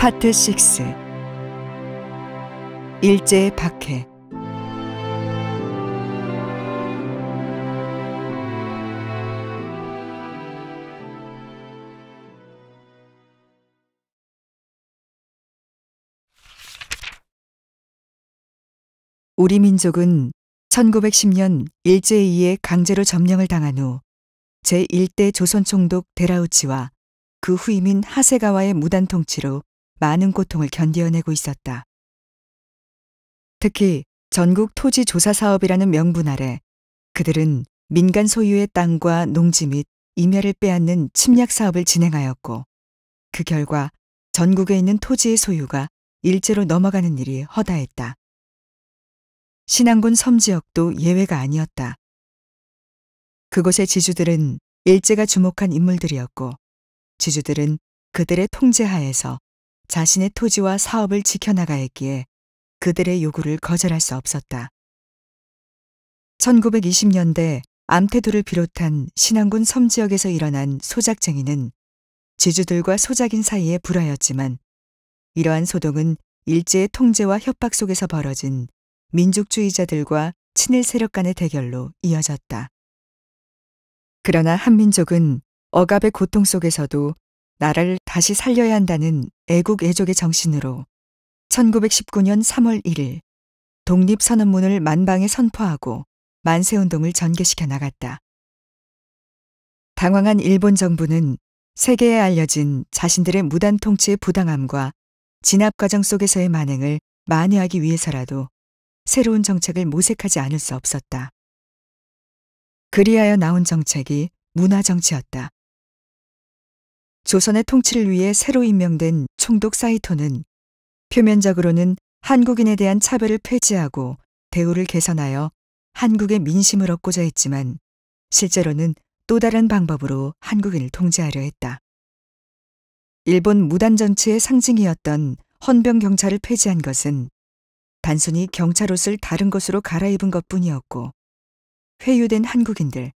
파트 6. 일제의 박해. 우리 민족은 1910년 일제에 의해 강제로 점령을 당한 후 제1대 조선 총독 데라우치와 그 후임인 하세가와의 무단 통치로 많은 고통을 견뎌내고 있었다. 특히 전국 토지 조사 사업이라는 명분 아래 그들은 민간 소유의 땅과 농지 및 임야를 빼앗는 침략 사업을 진행하였고, 그 결과 전국에 있는 토지의 소유가 일제로 넘어가는 일이 허다했다. 신안군 섬지역도 예외가 아니었다. 그곳의 지주들은 일제가 주목한 인물들이었고, 지주들은 그들의 통제하에서 자신의 토지와 사업을 지켜나가야 했기에 그들의 요구를 거절할 수 없었다. 1920년대 암태도를 비롯한 신안군 섬지역에서 일어난 소작쟁이는 지주들과 소작인 사이에 불화였지만, 이러한 소동은 일제의 통제와 협박 속에서 벌어진 민족주의자들과 친일 세력 간의 대결로 이어졌다. 그러나 한민족은 억압의 고통 속에서도 나라를 다시 살려야 한다는 애국애족의 정신으로 1919년 3월 1일 독립선언문을 만방에 선포하고 만세운동을 전개시켜 나갔다. 당황한 일본 정부는 세계에 알려진 자신들의 무단 통치의 부당함과 진압 과정 속에서의 만행을 만회하기 위해서라도 새로운 정책을 모색하지 않을 수 없었다. 그리하여 나온 정책이 문화정치였다. 조선의 통치를 위해 새로 임명된 총독 사이토는 표면적으로는 한국인에 대한 차별을 폐지하고 대우를 개선하여 한국의 민심을 얻고자 했지만, 실제로는 또 다른 방법으로 한국인을 통제하려 했다. 일본 무단정치의 상징이었던 헌병 경찰을 폐지한 것은 단순히 경찰 옷을 다른 것으로 갈아입은 것뿐이었고, 회유된 한국인들,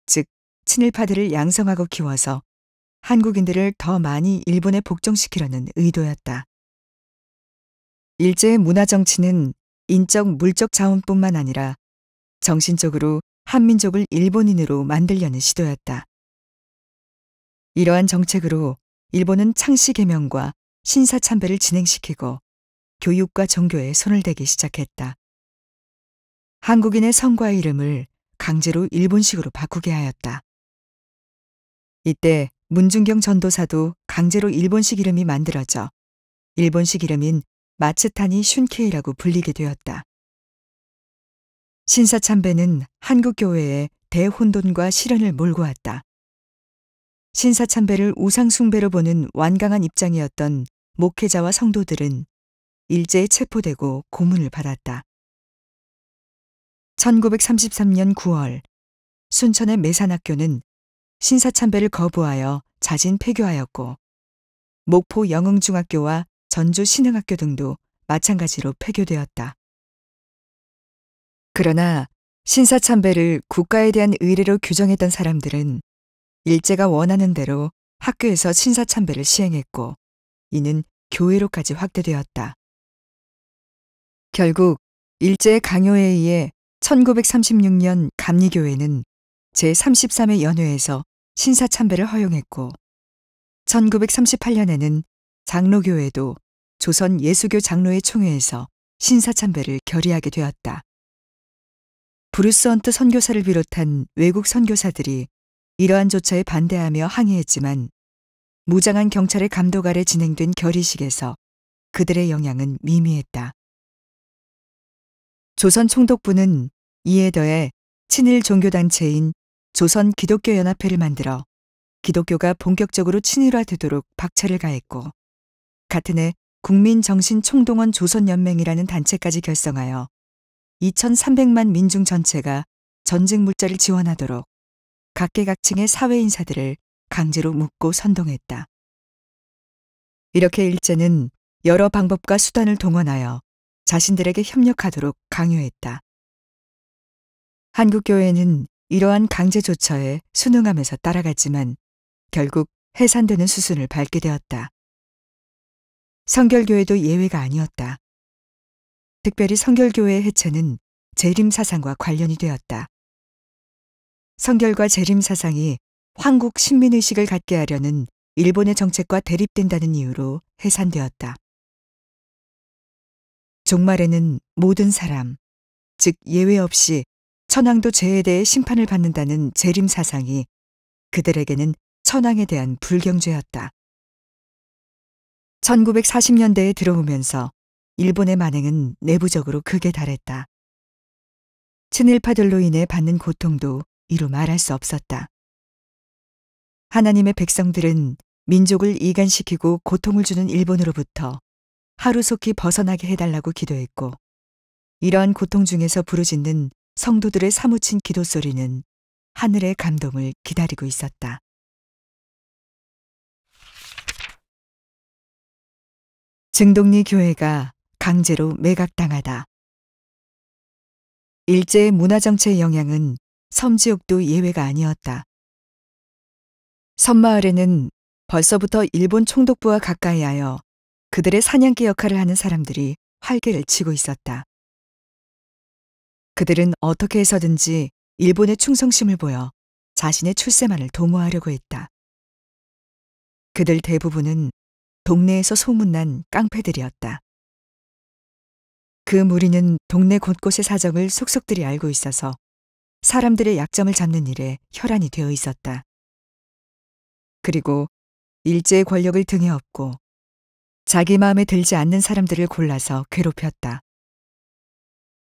즉 친일파들을 양성하고 키워서 한국인들을 더 많이 일본에 복종시키려는 의도였다. 일제의 문화정치는 인적, 물적 자원뿐만 아니라 정신적으로 한민족을 일본인으로 만들려는 시도였다. 이러한 정책으로 일본은 창씨 개명과 신사참배를 진행시키고 교육과 종교에 손을 대기 시작했다. 한국인의 성과 이름을 강제로 일본식으로 바꾸게 하였다. 이때 문중경 전도사도 강제로 일본식 이름이 만들어져 일본식 이름인 마츠타니 슌케이라고 불리게 되었다. 신사참배는 한국교회에 대혼돈과 시련을 몰고 왔다. 신사참배를 우상숭배로 보는 완강한 입장이었던 목회자와 성도들은 일제에 체포되고 고문을 받았다. 1933년 9월 순천의 매산학교는 신사참배를 거부하여 자진 폐교하였고, 목포 영흥중학교와 전주 신흥학교 등도 마찬가지로 폐교되었다. 그러나 신사참배를 국가에 대한 의례로 규정했던 사람들은 일제가 원하는 대로 학교에서 신사참배를 시행했고, 이는 교회로까지 확대되었다. 결국 일제의 강요에 의해 1936년 감리교회는 제33회 연회에서 신사참배를 허용했고, 1938년에는 장로교회도 조선 예수교 장로회 총회에서 신사참배를 결의하게 되었다. 브루스 헌트 선교사를 비롯한 외국 선교사들이 이러한 조처에 반대하며 항의했지만, 무장한 경찰의 감독 아래 진행된 결의식에서 그들의 영향은 미미했다. 조선 총독부는 이에 더해 친일 종교단체인 조선 기독교연합회를 만들어 기독교가 본격적으로 친일화되도록 박차를 가했고, 같은 해 국민정신총동원 조선연맹이라는 단체까지 결성하여 2,300만 민중 전체가 전쟁 물자를 지원하도록 각계각층의 사회인사들을 강제로 묶고 선동했다. 이렇게 일제는 여러 방법과 수단을 동원하여 자신들에게 협력하도록 강요했다. 한국교회는 이러한 강제 조처에 순응하면서 따라갔지만 결국 해산되는 수순을 밟게 되었다. 성결교회도 예외가 아니었다. 특별히 성결교회의 해체는 재림 사상과 관련이 되었다. 성결과 재림 사상이 황국 신민의식을 갖게 하려는 일본의 정책과 대립된다는 이유로 해산되었다. 종말에는 모든 사람, 즉 예외 없이 천황도 죄에 대해 심판을 받는다는 재림 사상이 그들에게는 천황에 대한 불경죄였다. 1940년대에 들어오면서 일본의 만행은 내부적으로 극에 달했다. 친일파들로 인해 받는 고통도 이루 말할 수 없었다. 하나님의 백성들은 민족을 이간시키고 고통을 주는 일본으로부터 하루속히 벗어나게 해달라고 기도했고, 이러한 고통 중에서 부르짖는 성도들의 사무친 기도 소리는 하늘의 감동을 기다리고 있었다. 증동리 교회가 강제로 매각당하다. 일제의 문화정체의 영향은 섬지역도 예외가 아니었다. 섬마을에는 벌써부터 일본 총독부와 가까이 하여 그들의 사냥개 역할을 하는 사람들이 활개를 치고 있었다. 그들은 어떻게 해서든지 일본의 충성심을 보여 자신의 출세만을 도모하려고 했다. 그들 대부분은 동네에서 소문난 깡패들이었다. 그 무리는 동네 곳곳의 사정을 속속들이 알고 있어서 사람들의 약점을 잡는 일에 혈안이 되어 있었다. 그리고 일제의 권력을 등에 업고 자기 마음에 들지 않는 사람들을 골라서 괴롭혔다.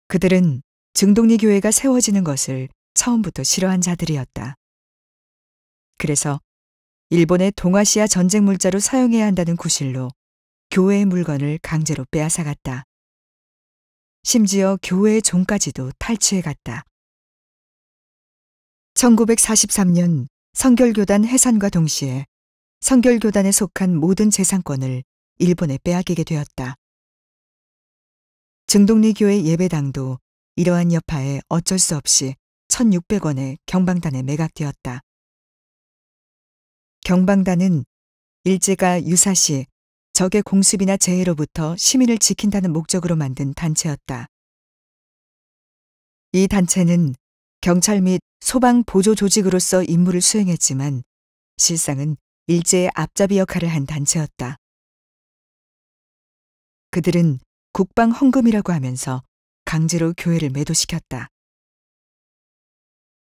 그들은 증동리 교회가 세워지는 것을 처음부터 싫어한 자들이었다. 그래서 일본의 동아시아 전쟁 물자로 사용해야 한다는 구실로 교회의 물건을 강제로 빼앗아갔다. 심지어 교회의 종까지도 탈취해갔다. 1943년 성결교단 해산과 동시에 성결교단에 속한 모든 재산권을 일본에 빼앗기게 되었다. 증동리 교회 예배당도 이러한 여파에 어쩔 수 없이 1,600원에 경방단에 매각되었다. 경방단은 일제가 유사시 적의 공습이나 재해로부터 시민을 지킨다는 목적으로 만든 단체였다. 이 단체는 경찰 및 소방 보조 조직으로서 임무를 수행했지만 실상은 일제의 앞잡이 역할을 한 단체였다. 그들은 국방 헌금이라고 하면서 강제로 교회를 매도시켰다.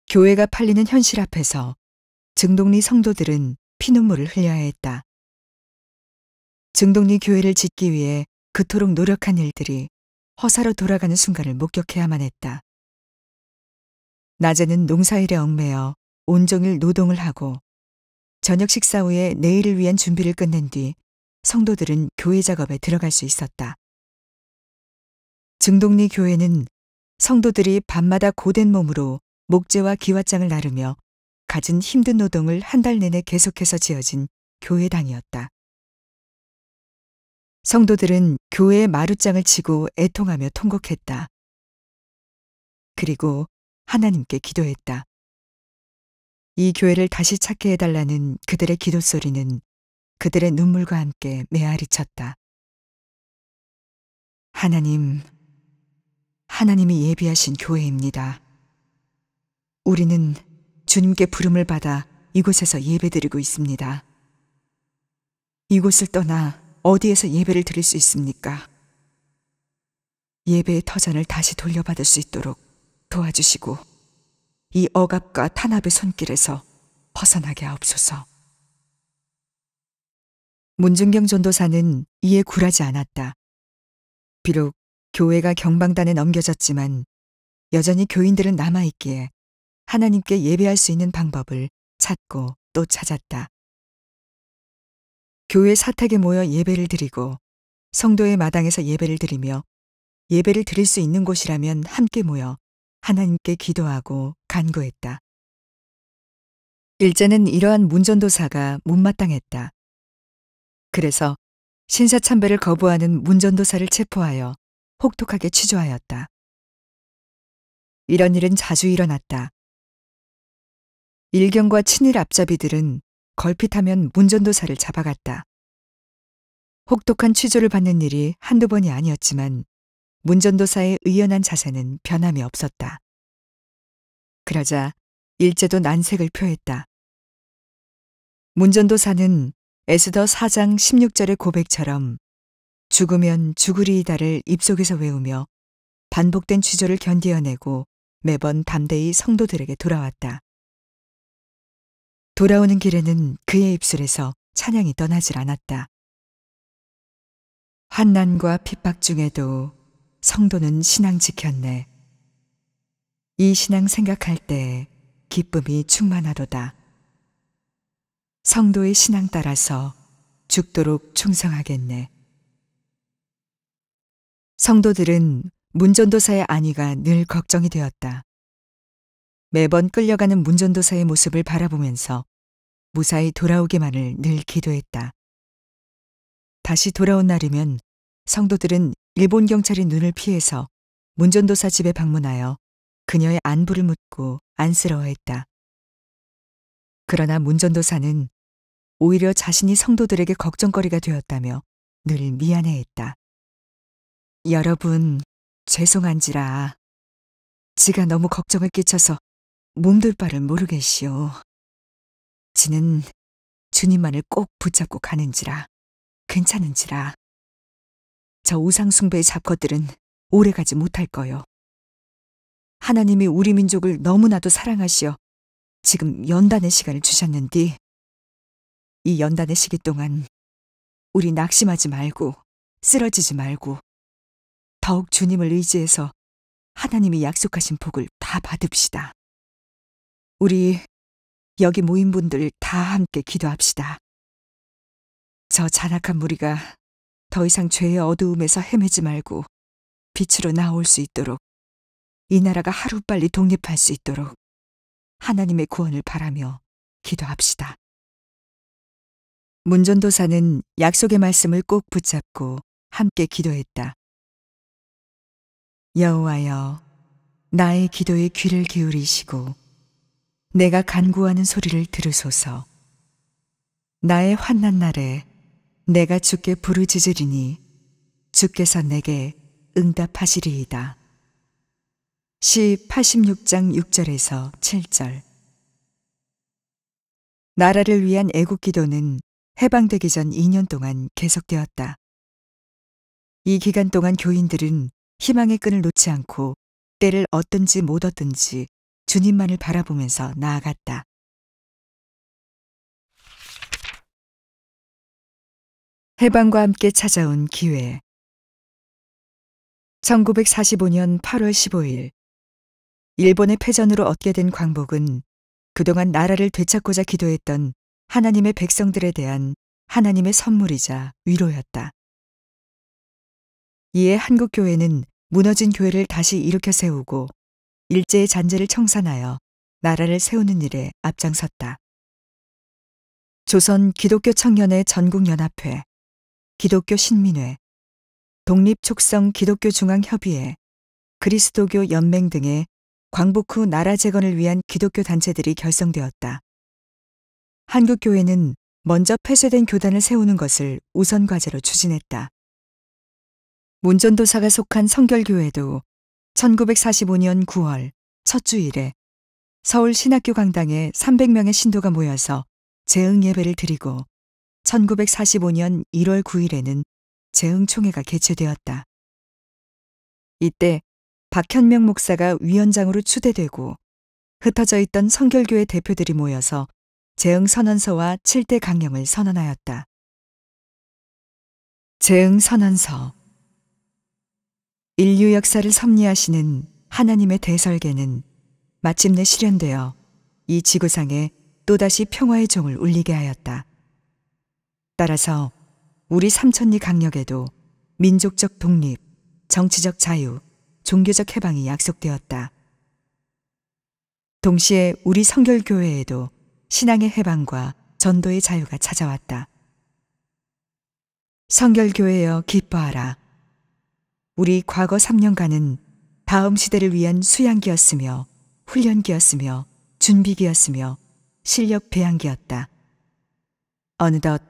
교회가 팔리는 현실 앞에서 증동리 성도들은 피눈물을 흘려야 했다. 증동리 교회를 짓기 위해 그토록 노력한 일들이 허사로 돌아가는 순간을 목격해야만 했다. 낮에는 농사일에 얽매여 온종일 노동을 하고 저녁 식사 후에 내일을 위한 준비를 끝낸 뒤 성도들은 교회 작업에 들어갈 수 있었다. 증동리 교회는 성도들이 밤마다 고된 몸으로 목재와 기와장을 나르며 갖은 힘든 노동을 한 달 내내 계속해서 지어진 교회당이었다. 성도들은 교회의 마룻장을 치고 애통하며 통곡했다. 그리고 하나님께 기도했다. 이 교회를 다시 찾게 해달라는 그들의 기도 소리는 그들의 눈물과 함께 메아리쳤다. 하나님이 예비하신 교회입니다. 우리는 주님께 부름을 받아 이곳에서 예배드리고 있습니다. 이곳을 떠나 어디에서 예배를 드릴 수 있습니까? 예배의 터전을 다시 돌려받을 수 있도록 도와주시고 이 억압과 탄압의 손길에서 벗어나게 하옵소서. 문중경 전도사는 이에 굴하지 않았다. 비록 교회가 경방단에 넘겨졌지만 여전히 교인들은 남아있기에 하나님께 예배할 수 있는 방법을 찾고 또 찾았다. 교회 사택에 모여 예배를 드리고 성도의 마당에서 예배를 드리며 예배를 드릴 수 있는 곳이라면 함께 모여 하나님께 기도하고 간구했다. 일제는 이러한 문전도사가 못마땅했다. 그래서 신사참배를 거부하는 문전도사를 체포하여 혹독하게 취조하였다. 이런 일은 자주 일어났다. 일경과 친일 앞잡이들은 걸핏하면 문전도사를 잡아갔다. 혹독한 취조를 받는 일이 한두 번이 아니었지만 문전도사의 의연한 자세는 변함이 없었다. 그러자 일제도 난색을 표했다. 문전도사는 에스더 4장 16절의 고백처럼 죽으면 죽으리이다를 입속에서 외우며 반복된 취조를 견디어내고 매번 담대히 성도들에게 돌아왔다. 돌아오는 길에는 그의 입술에서 찬양이 떠나질 않았다. 환난과 핍박 중에도 성도는 신앙 지켰네. 이 신앙 생각할 때 기쁨이 충만하도다. 성도의 신앙 따라서 죽도록 충성하겠네. 성도들은 문전도사의 안위가 늘 걱정이 되었다. 매번 끌려가는 문전도사의 모습을 바라보면서 무사히 돌아오기만을 늘 기도했다. 다시 돌아온 날이면 성도들은 일본 경찰이 눈을 피해서 문전도사 집에 방문하여 그녀의 안부를 묻고 안쓰러워했다. 그러나 문전도사는 오히려 자신이 성도들에게 걱정거리가 되었다며 늘 미안해했다. 여러분, 죄송한지라 지가 너무 걱정을 끼쳐서 몸둘 바를 모르겠시오. 지는 주님만을 꼭 붙잡고 가는지라 괜찮은지라. 저 우상숭배의 잡것들은 오래가지 못할 거요. 하나님이 우리 민족을 너무나도 사랑하시어 지금 연단의 시간을 주셨는디 이 연단의 시기 동안 우리 낙심하지 말고 쓰러지지 말고 더욱 주님을 의지해서 하나님이 약속하신 복을 다 받읍시다. 우리 여기 모인 분들 다 함께 기도합시다. 저 잔악한 무리가 더 이상 죄의 어두움에서 헤매지 말고 빛으로 나올 수 있도록 이 나라가 하루빨리 독립할 수 있도록 하나님의 구원을 바라며 기도합시다. 문전도사는 약속의 말씀을 꼭 붙잡고 함께 기도했다. 여호와여, 나의 기도에 귀를 기울이시고 내가 간구하는 소리를 들으소서. 나의 환난 날에 내가 주께 부르짖으리니 주께서 내게 응답하시리이다. 시 86장 6절에서 7절. 나라를 위한 애국 기도는 해방되기 전 2년 동안 계속되었다. 이 기간 동안 교인들은 희망의 끈을 놓지 않고 때를 얻든지 못 얻든지 주님만을 바라보면서 나아갔다. 해방과 함께 찾아온 기회. 1945년 8월 15일, 일본의 패전으로 얻게 된 광복은 그동안 나라를 되찾고자 기도했던 하나님의 백성들에 대한 하나님의 선물이자 위로였다. 이에 한국교회는 무너진 교회를 다시 일으켜 세우고 일제의 잔재를 청산하여 나라를 세우는 일에 앞장섰다. 조선 기독교 청년의 전국연합회, 기독교 신민회, 독립촉성 기독교 중앙협의회, 그리스도교 연맹 등의 광복 후 나라 재건을 위한 기독교 단체들이 결성되었다. 한국교회는 먼저 폐쇄된 교단을 세우는 것을 우선 과제로 추진했다. 문전도사가 속한 성결교회도 1945년 9월 첫 주일에 서울 신학교 강당에 300명의 신도가 모여서 재응 예배를 드리고 1945년 1월 9일에는 재응총회가 개최되었다. 이때 박현명 목사가 위원장으로 추대되고 흩어져 있던 성결교회 대표들이 모여서 재응선언서와 7대 강령을 선언하였다. 재응선언서. 인류 역사를 섭리하시는 하나님의 대설계는 마침내 실현되어 이 지구상에 또다시 평화의 종을 울리게 하였다. 따라서 우리 삼천리 강력에도 민족적 독립, 정치적 자유, 종교적 해방이 약속되었다. 동시에 우리 성결교회에도 신앙의 해방과 전도의 자유가 찾아왔다. 성결교회여 기뻐하라. 우리 과거 3년간은 다음 시대를 위한 수양기였으며 훈련기였으며 준비기였으며 실력 배양기였다. 어느덧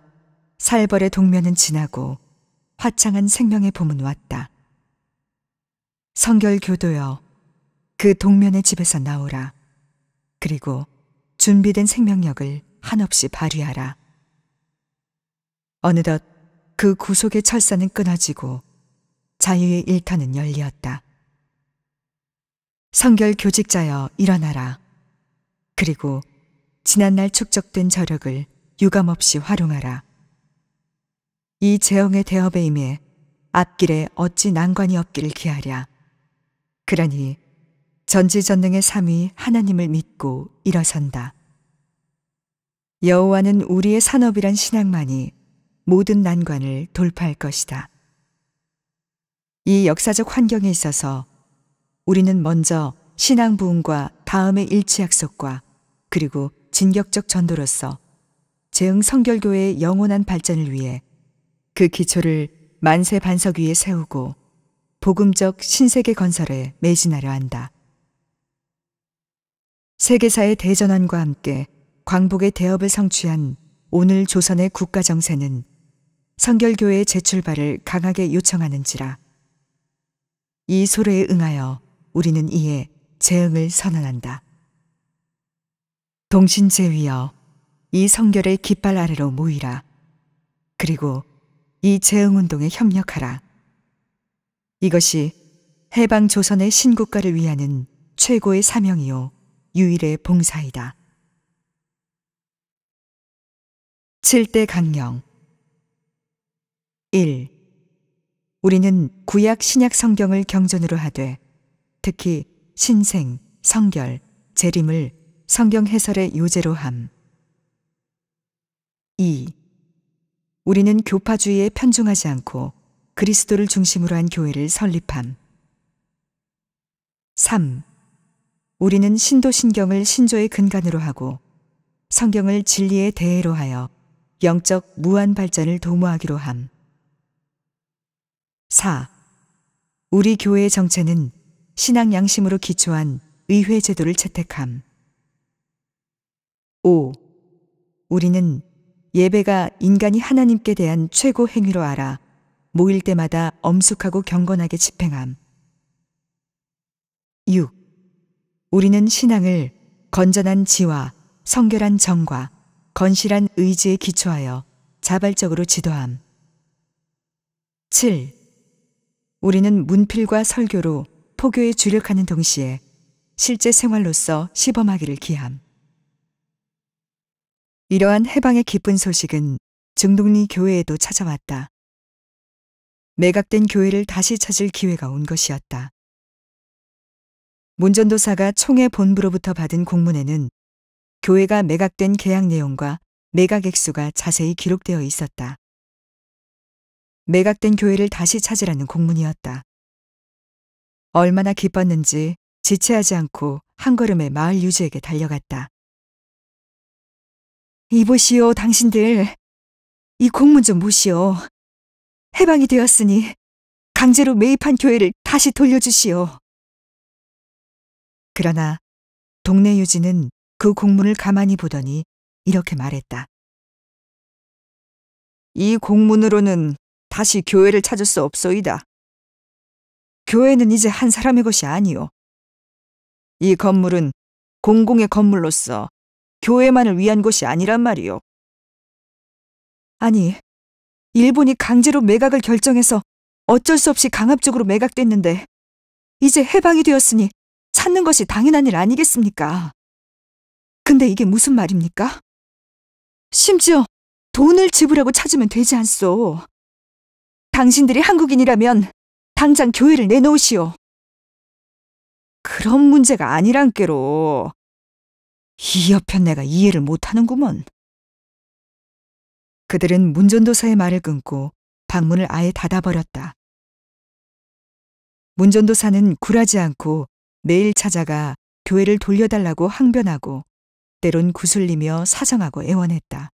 살벌의 동면은 지나고 화창한 생명의 봄은 왔다. 성결교도여, 그 동면의 집에서 나오라. 그리고 준비된 생명력을 한없이 발휘하라. 어느덧 그 구속의 철사는 끊어지고 자유의 일터는 열리었다. 성결교직자여, 일어나라. 그리고 지난날 축적된 저력을 유감없이 활용하라. 이 재앙의 대업에 임해 앞길에 어찌 난관이 없기를 기하랴. 그러니 전지전능의 삼위 하나님을 믿고 일어선다. 여호와는 우리의 산업이란 신앙만이 모든 난관을 돌파할 것이다. 이 역사적 환경에 있어서 우리는 먼저 신앙 부흥과 다음의 일치 약속과 그리고 진격적 전도로서 재흥 성결교회의 영원한 발전을 위해 그 기초를 만세 반석 위에 세우고 복음적 신세계 건설에 매진하려 한다. 세계사의 대전환과 함께 광복의 대업을 성취한 오늘 조선의 국가 정세는 성결교회의 재출발을 강하게 요청하는지라. 이 소리에 응하여 우리는 이에 재흥을 선언한다. 동신제위여, 이 성결의 깃발 아래로 모이라. 그리고 이 재흥운동에 협력하라. 이것이 해방 조선의 신국가를 위하는 최고의 사명이요 유일의 봉사이다. 7대 강령 1. 우리는 구약 신약 성경을 경전으로 하되 특히 신생, 성결, 재림을 성경 해설의 요제로 함. 2. 우리는 교파주의에 편중하지 않고 그리스도를 중심으로 한 교회를 설립함. 3. 우리는 신도신경을 신조의 근간으로 하고 성경을 진리의 대해로 하여 영적 무한 발전을 도모하기로 함. 4. 우리 교회의 정체는 신앙 양심으로 기초한 의회 제도를 채택함. 5. 우리는 예배가 인간이 하나님께 대한 최고 행위로 알아 모일 때마다 엄숙하고 경건하게 집행함. 6. 우리는 신앙을 건전한 지와 성결한 정과 건실한 의지에 기초하여 자발적으로 지도함. 7. 우리는 문필과 설교로 포교에 주력하는 동시에 실제 생활로서 시범하기를 기함. 이러한 해방의 기쁜 소식은 중동리 교회에도 찾아왔다. 매각된 교회를 다시 찾을 기회가 온 것이었다. 문전도사가 총회 본부로부터 받은 공문에는 교회가 매각된 계약 내용과 매각 액수가 자세히 기록되어 있었다. 매각된 교회를 다시 찾으라는 공문이었다. 얼마나 기뻤는지 지체하지 않고 한 걸음에 마을 유지에게 달려갔다. 이보시오, 당신들. 이 공문 좀 보시오. 해방이 되었으니 강제로 매입한 교회를 다시 돌려주시오. 그러나 동네 유지는 그 공문을 가만히 보더니 이렇게 말했다. 이 공문으로는 다시 교회를 찾을 수 없소이다. 교회는 이제 한 사람의 것이 아니오. 이 건물은 공공의 건물로서 교회만을 위한 곳이 아니란 말이오. 아니, 일본이 강제로 매각을 결정해서 어쩔 수 없이 강압적으로 매각됐는데 이제 해방이 되었으니 찾는 것이 당연한 일 아니겠습니까? 근데 이게 무슨 말입니까? 심지어 돈을 지불하고 찾으면 되지 않소. 당신들이 한국인이라면 당장 교회를 내놓으시오. 그런 문제가 아니란께로. 이 여편 내가 이해를 못하는구먼. 그들은 문전도사의 말을 끊고 방문을 아예 닫아버렸다. 문전도사는 굴하지 않고 매일 찾아가 교회를 돌려달라고 항변하고 때론 구슬리며 사정하고 애원했다.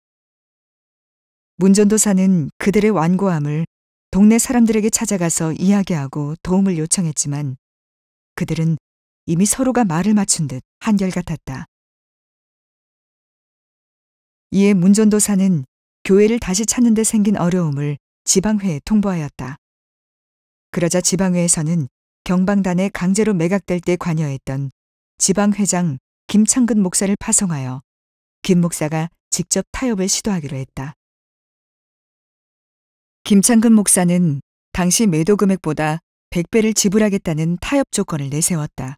문전도사는 그들의 완고함을 동네 사람들에게 찾아가서 이야기하고 도움을 요청했지만 그들은 이미 서로가 말을 맞춘 듯 한결같았다. 이에 문전도사는 교회를 다시 찾는 데 생긴 어려움을 지방회에 통보하였다. 그러자 지방회에서는 경방단에 강제로 매각될 때 관여했던 지방회장 김창근 목사를 파송하여 김 목사가 직접 타협을 시도하기로 했다. 김창근 목사는 당시 매도 금액보다 100배를 지불하겠다는 타협 조건을 내세웠다.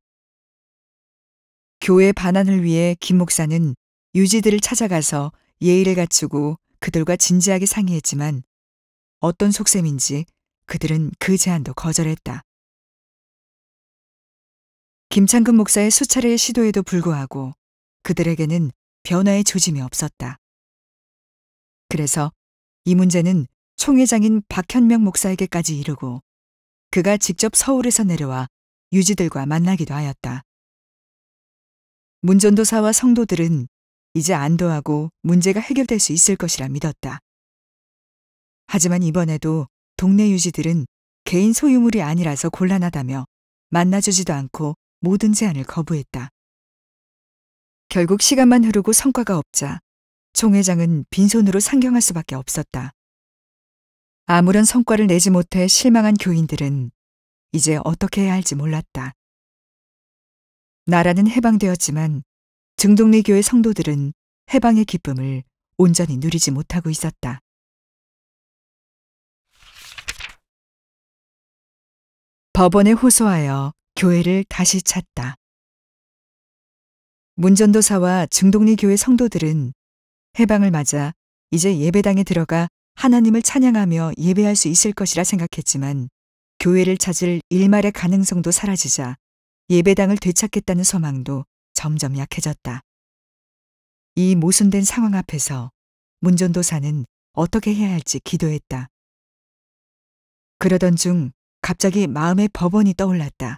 교회 반환을 위해 김 목사는 유지들을 찾아가서 예의를 갖추고 그들과 진지하게 상의했지만 어떤 속셈인지 그들은 그 제안도 거절했다. 김창근 목사의 수차례의 시도에도 불구하고 그들에게는 변화의 조짐이 없었다. 그래서 이 문제는 총회장인 박현명 목사에게까지 이르고 그가 직접 서울에서 내려와 유지들과 만나기도 하였다. 문전도사와 성도들은 이제 안도하고 문제가 해결될 수 있을 것이라 믿었다. 하지만 이번에도 동네 유지들은 개인 소유물이 아니라서 곤란하다며 만나주지도 않고 모든 제안을 거부했다. 결국 시간만 흐르고 성과가 없자 총회장은 빈손으로 상경할 수밖에 없었다. 아무런 성과를 내지 못해 실망한 교인들은 이제 어떻게 해야 할지 몰랐다. 나라는 해방되었지만 증동리 교회 성도들은 해방의 기쁨을 온전히 누리지 못하고 있었다. 법원에 호소하여 교회를 다시 찾다. 문전도사와 증동리 교회 성도들은 해방을 맞아 이제 예배당에 들어가 하나님을 찬양하며 예배할 수 있을 것이라 생각했지만 교회를 찾을 일말의 가능성도 사라지자 예배당을 되찾겠다는 소망도 점점 약해졌다. 이 모순된 상황 앞에서 문전도사는 어떻게 해야 할지 기도했다. 그러던 중 갑자기 마음에 법원이 떠올랐다.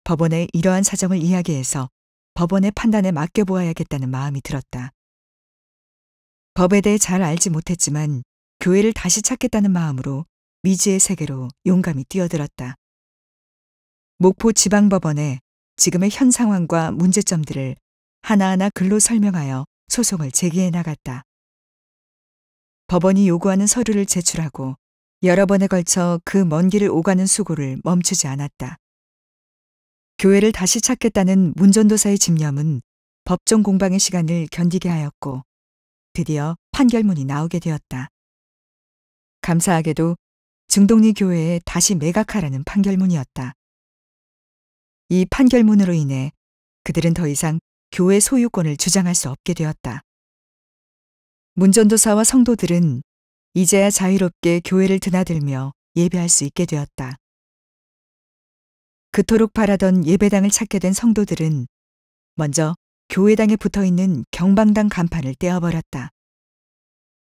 법원에 이러한 사정을 이야기해서 법원의 판단에 맡겨보아야겠다는 마음이 들었다. 법에 대해 잘 알지 못했지만 교회를 다시 찾겠다는 마음으로 미지의 세계로 용감히 뛰어들었다. 목포 지방법원에 지금의 현 상황과 문제점들을 하나하나 글로 설명하여 소송을 제기해 나갔다. 법원이 요구하는 서류를 제출하고 여러 번에 걸쳐 그 먼 길을 오가는 수고를 멈추지 않았다. 교회를 다시 찾겠다는 문전도사의 집념은 법정 공방의 시간을 견디게 하였고 드디어 판결문이 나오게 되었다. 감사하게도 증동리 교회에 다시 매각하라는 판결문이었다. 이 판결문으로 인해 그들은 더 이상 교회 소유권을 주장할 수 없게 되었다. 문전도사와 성도들은 이제야 자유롭게 교회를 드나들며 예배할 수 있게 되었다. 그토록 바라던 예배당을 찾게 된 성도들은 먼저 교회당에 붙어있는 경방당 간판을 떼어버렸다.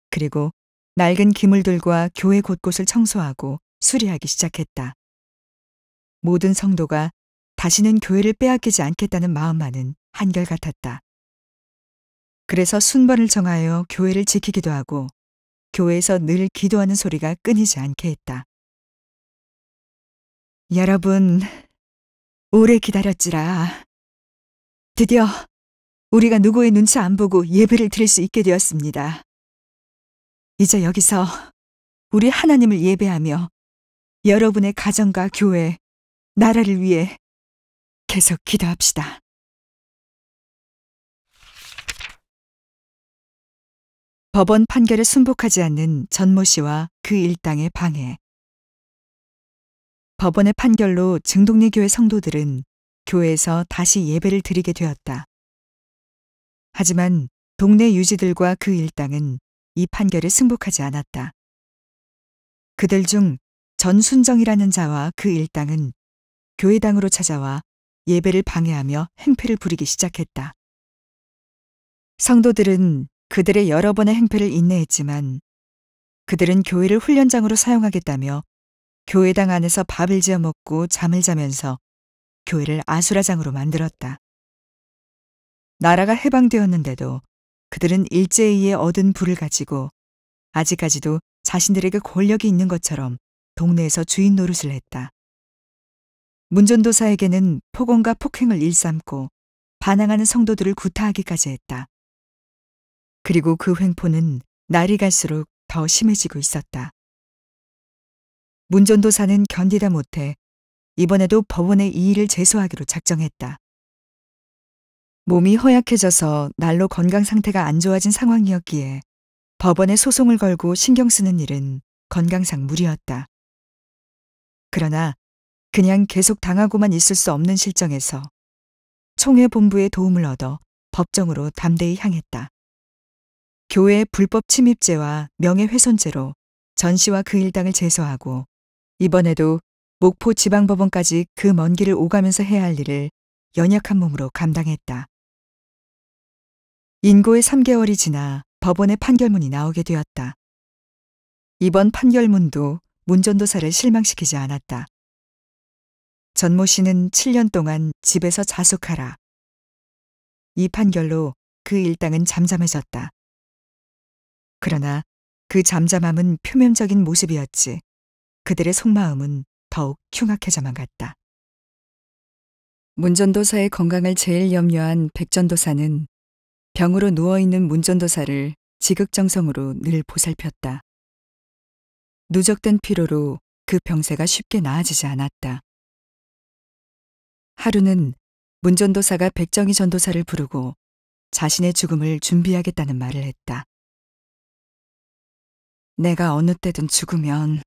그리고 낡은 기물들과 교회 곳곳을 청소하고 수리하기 시작했다. 모든 성도가 다시는 교회를 빼앗기지 않겠다는 마음만은 한결같았다. 그래서 순번을 정하여 교회를 지키기도 하고 교회에서 늘 기도하는 소리가 끊이지 않게 했다. 여러분, 오래 기다렸지라. 드디어 우리가 누구의 눈치 안 보고 예배를 드릴 수 있게 되었습니다. 이제 여기서 우리 하나님을 예배하며 여러분의 가정과 교회, 나라를 위해 계속 기도합시다. 법원 판결에 순복하지 않는 전모 씨와 그 일당의 방해. 법원의 판결로 증동리 교회 성도들은 교회에서 다시 예배를 드리게 되었다. 하지만 동네 유지들과 그 일당은 이 판결에 승복하지 않았다. 그들 중 전순정이라는 자와 그 일당은 교회당으로 찾아와 예배를 방해하며 행패를 부리기 시작했다. 성도들은 그들의 여러 번의 행패를 인내했지만 그들은 교회를 훈련장으로 사용하겠다며 교회당 안에서 밥을 지어 먹고 잠을 자면서 교회를 아수라장으로 만들었다. 나라가 해방되었는데도 그들은 일제히에 얻은 부를 가지고 아직까지도 자신들에게 권력이 있는 것처럼 동네에서 주인 노릇을 했다. 문전도사에게는 폭언과 폭행을 일삼고 반항하는 성도들을 구타하기까지 했다. 그리고 그 횡포는 날이 갈수록 더 심해지고 있었다. 문전도사는 견디다 못해 이번에도 법원에 이의를 제소하기로 작정했다. 몸이 허약해져서 날로 건강 상태가 안 좋아진 상황이었기에 법원에 소송을 걸고 신경 쓰는 일은 건강상 무리였다. 그러나 그냥 계속 당하고만 있을 수 없는 실정에서 총회본부의 도움을 얻어 법정으로 담대히 향했다. 교회의 불법 침입죄와 명예훼손죄로 전 씨와 그 일당을 제소하고 이번에도 목포 지방법원까지 그 먼 길을 오가면서 해야 할 일을 연약한 몸으로 감당했다. 인고의 3개월이 지나 법원의 판결문이 나오게 되었다. 이번 판결문도 문전도사를 실망시키지 않았다. 전모 씨는 7년 동안 집에서 자숙하라. 이 판결로 그 일당은 잠잠해졌다. 그러나 그 잠잠함은 표면적인 모습이었지 그들의 속마음은 더욱 흉악해져만 갔다. 문전도사의 건강을 제일 염려한 백전도사는 병으로 누워있는 문전도사를 지극정성으로 늘 보살폈다. 누적된 피로로 그 병세가 쉽게 나아지지 않았다. 하루는 문전도사가 백정희 전도사를 부르고 자신의 죽음을 준비하겠다는 말을 했다. 내가 어느 때든 죽으면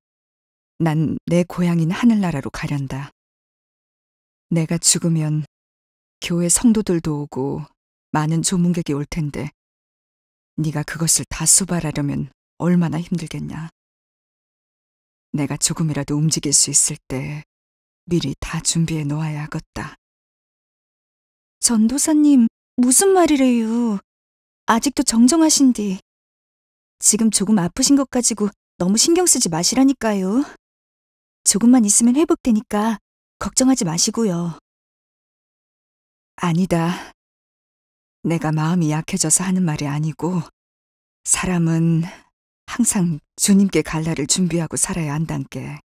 난 내 고향인 하늘나라로 가련다. 내가 죽으면 교회 성도들도 오고 많은 조문객이 올 텐데 네가 그것을 다 수발하려면 얼마나 힘들겠냐. 내가 조금이라도 움직일 수 있을 때 미리 다 준비해 놓아야 하겠다. 전도사님, 무슨 말이래요. 아직도 정정하신디. 지금 조금 아프신 것 가지고 너무 신경 쓰지 마시라니까요. 조금만 있으면 회복되니까 걱정하지 마시고요. 아니다. 내가 마음이 약해져서 하는 말이 아니고 사람은 항상 주님께 갈 날을 준비하고 살아야 한단께.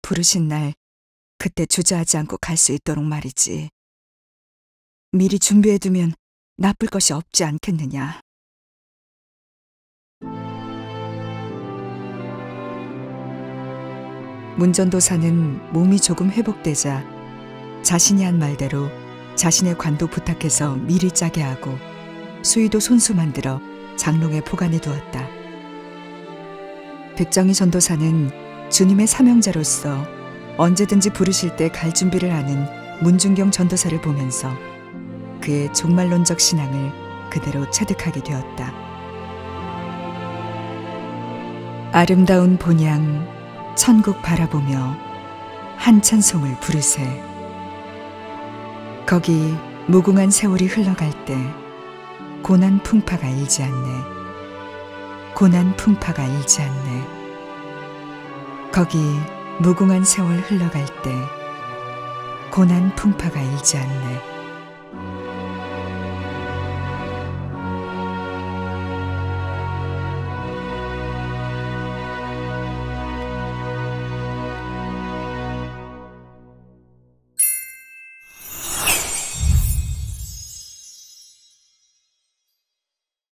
부르신 날 그때 주저하지 않고 갈 수 있도록 말이지. 미리 준비해두면 나쁠 것이 없지 않겠느냐. 문전도사는 몸이 조금 회복되자 자신이 한 말대로 자신의 관도 부탁해서 미리 짜게 하고 수의도 손수 만들어 장롱에 보관해 두었다. 백정희 전도사는 주님의 사명자로서 언제든지 부르실 때 갈 준비를 하는 문중경 전도사를 보면서 그의 종말론적 신앙을 그대로 체득하게 되었다. 아름다운 본향 천국 바라보며 한 찬송을 부르세. 거기 무궁한 세월이 흘러갈 때 고난 풍파가 일지 않네. 고난 풍파가 일지 않네. 거기 무궁한 세월 흘러갈 때 고난 풍파가 일지 않네.